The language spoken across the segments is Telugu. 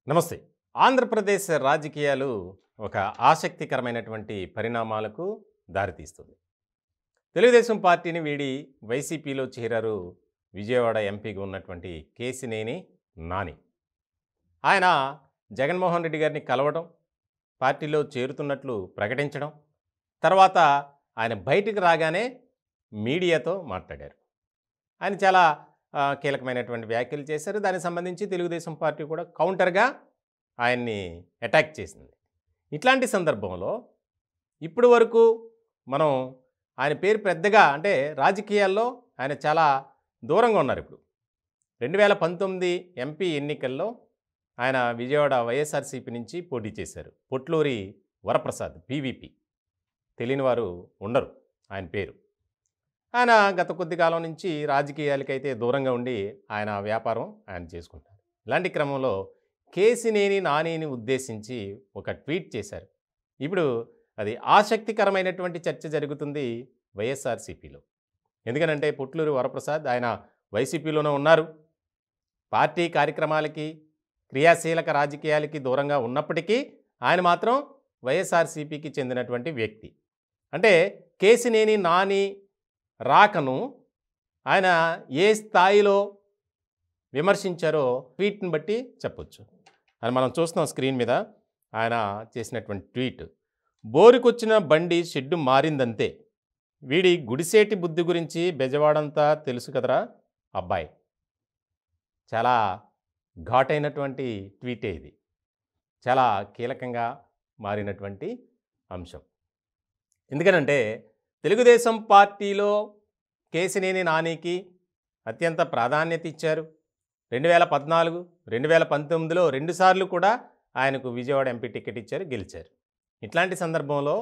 నమస్తే. ఆంధ్రప్రదేశ్ రాజకీయాలు ఒక ఆసక్తికరమైనటువంటి పరిణామాలకు దారితీస్తుంది. తెలుగుదేశం పార్టీని వీడి వైసీపీలో చేరారు విజయవాడ ఎంపీగా ఉన్నటువంటి కేశినేని నాని. ఆయన జగన్మోహన్ రెడ్డి గారిని కలవడం, పార్టీలో చేరుతున్నట్లు ప్రకటించడం, తర్వాత ఆయన బయటికి రాగానే మీడియాతో మాట్లాడారు. ఆయన చాలా కీలకమైనటువంటి వ్యాఖ్యలు చేశారు. దానికి సంబంధించి తెలుగుదేశం పార్టీ కూడా కౌంటర్‌గా ఆయన్ని అటాక్ చేసింది. ఇట్లాంటి సందర్భంలో ఇప్పటి వరకు మనం ఆయన పేరు పెద్దగా అంటే రాజకీయాల్లో ఆయన చాలా దూరంగా ఉన్నారు ఇప్పుడు. 2019 ఎంపీ ఎన్నికల్లో ఆయన విజయవాడ వైఎస్ఆర్‌సీపీ నుంచి పోటీ చేశారు. పొట్లూరి వరప్రసాద్ పీవీపీ. తెలియని వారు ఉండరు ఆయన పేరు. ఆయన గత కొద్ది కాలం నుంచి రాజకీయాలకైతే దూరంగా ఉండి ఆయన వ్యాపారం ఆయన చేసుకుంటారు. ఇలాంటి క్రమంలో కేశినేని నానిని ఉద్దేశించి ఒక ట్వీట్ చేశారు. ఇప్పుడు అది ఆసక్తికరమైనటువంటి చర్చ జరుగుతుంది వైఎస్ఆర్‌సీపీలో. ఎందుకనంటే పొట్లూరి వరప్రసాద్ ఆయన వైసీపీలోనే ఉన్నారు. పార్టీ కార్యక్రమాలకి, క్రియాశీలక రాజకీయాలకి దూరంగా ఉన్నప్పటికీ ఆయన మాత్రం వైఎస్ఆర్‌సీపీకి చెందినటువంటి వ్యక్తి. అంటే కేశినేని నాని రాకను ఆయన ఏ స్థాయిలో విమర్శించారో ట్వీట్ని బట్టి చెప్పొచ్చు. అని మనం చూస్తున్నాం స్క్రీన్ మీద ఆయన చేసినటువంటి ట్వీట్. బోరుకొచ్చిన బండి షెడ్డు మారిందంతే, వీడి గుడిసేటి బుద్ధి గురించి బెజవాడంతా తెలుసు కదరా అబ్బాయి. చాలా ఘాటైనటువంటి ట్వీటే ఇది. చాలా కీలకంగా మారినటువంటి అంశం. ఎందుకనంటే తెలుగుదేశం పార్టీలో కేశినేని నానికి అత్యంత ప్రాధాన్యత ఇచ్చారు. 2014, 2019లో 2 సార్లు కూడా ఆయనకు విజయవాడ ఎంపీ టికెట్ ఇచ్చారు, గెలిచారు. ఇట్లాంటి సందర్భంలో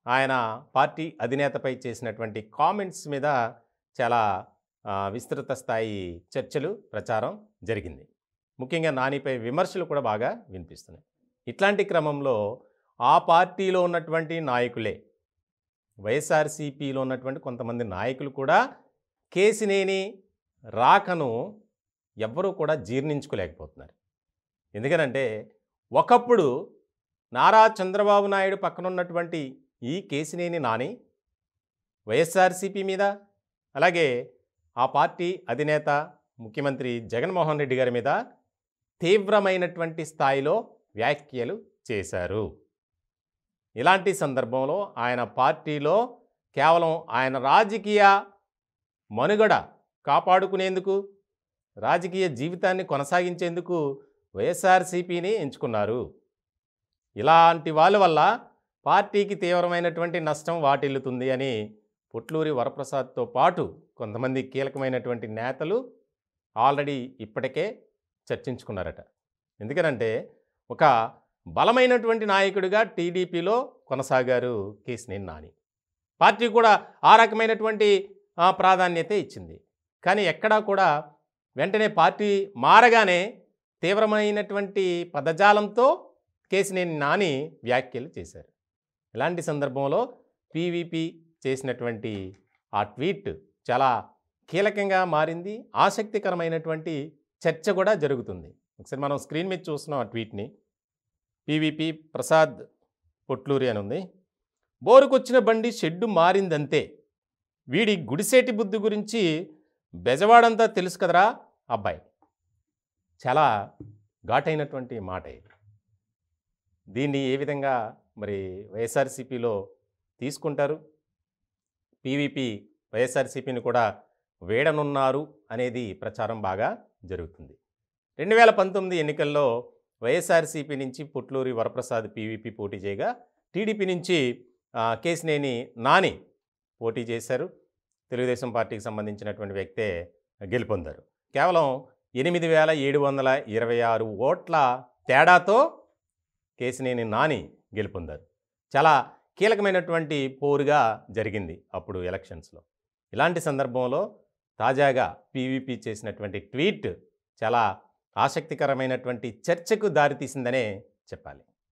ఆయన పార్టీ అధినేతపై చేసినటువంటి కామెంట్స్ మీద చాలా విస్తృత స్థాయి చర్చలు, ప్రచారం జరిగింది. ముఖ్యంగా నానిపై విమర్శలు కూడా బాగా వినిపిస్తున్నాయి. ఇట్లాంటి క్రమంలో ఆ పార్టీలో ఉన్నటువంటి నాయకులే, వైఎస్ఆర్‌సీపీలో ఉన్నటువంటి కొంతమంది నాయకులు కూడా కేశినేని రాకను ఎవ్వరూ కూడా జీర్ణించుకోలేకపోతున్నారు. ఎందుకనంటే ఒకప్పుడు నారా చంద్రబాబు నాయుడు పక్కనున్నటువంటి ఈ కేశినేని నాని వైఎస్ఆర్‌సీపీ మీద, అలాగే ఆ పార్టీ అధినేత ముఖ్యమంత్రి జగన్మోహన్ రెడ్డి గారి మీద తీవ్రమైనటువంటి స్థాయిలో వ్యాఖ్యలు చేశారు. ఇలాంటి సందర్భంలో ఆయన పార్టీలో కేవలం ఆయన రాజకీయ మనుగడ కాపాడుకునేందుకు, రాజకీయ జీవితాన్ని కొనసాగించేందుకు వైఎస్ఆర్‌సీపీని ఎంచుకున్నారు. ఇలాంటి వాళ్ళ వల్ల పార్టీకి తీవ్రమైనటువంటి నష్టం వాటిల్లుతుంది అని పొట్లూరి వరప్రసాద్తో పాటు కొంతమంది కీలకమైనటువంటి నేతలు ఆల్రెడీ ఇప్పటికే చర్చించుకున్నారట. ఎందుకనంటే ఒక బలమైనటువంటి నాయకుడిగా టీడీపీలో కొనసాగారు కేశినేని నాని. పార్టీ కూడా ఆ రకమైనటువంటి ప్రాధాన్యతే ఇచ్చింది. కానీ ఎక్కడా కూడా వెంటనే పార్టీ మారగానే తీవ్రమైనటువంటి పదజాలంతో కేశినేని నాని వ్యాఖ్యలు చేశారు. ఇలాంటి సందర్భంలో పీవీపీ చేసినటువంటి ఆ ట్వీట్ చాలా కీలకంగా మారింది. ఆసక్తికరమైనటువంటి చర్చ కూడా జరుగుతుంది. ఒకసారి మనం స్క్రీన్ మీద చూస్తున్నాం ఆ ట్వీట్ని. పీవీపీ ప్రసాద్ పొట్లూరి అని ఉంది. బోరుకొచ్చిన బండి షెడ్డు మారిందంతే, వీడి గుడిసేటి బుద్ధి గురించి బెజవాడంతా తెలుసు కదరా అబ్బాయి. చాలా ఘాటైనటువంటి మాట ఇది. దీన్ని ఏ విధంగా మరి వైఎస్ఆర్‌సీపీలో తీసుకుంటారు? పీవీపీ వైఎస్ఆర్‌సీపీని కూడా వేడనున్నారు అనేది ప్రచారం బాగా జరుగుతుంది. 2019 ఎన్నికల్లో వైఎస్ఆర్‌సీపీ నుంచి పొట్లూరి వరప్రసాద్ పీవీపీ పోటీ చేయగా, టీడీపీ నుంచి కేశినేని నాని పోటీ చేశారు. తెలుగుదేశం పార్టీకి సంబంధించినటువంటి వ్యక్తే గెలుపొందారు. కేవలం 8,726 ఓట్ల తేడాతో కేశినేని నాని గెలుపొందారు. చాలా కీలకమైనటువంటి పోరుగా జరిగింది అప్పుడు ఎలక్షన్స్లో. ఇలాంటి సందర్భంలో తాజాగా పీవీపీ చేసినటువంటి ట్వీట్ చాలా ఆసక్తికరమైనటువంటి చర్చకు దారితీసిందనే చెప్పాలి.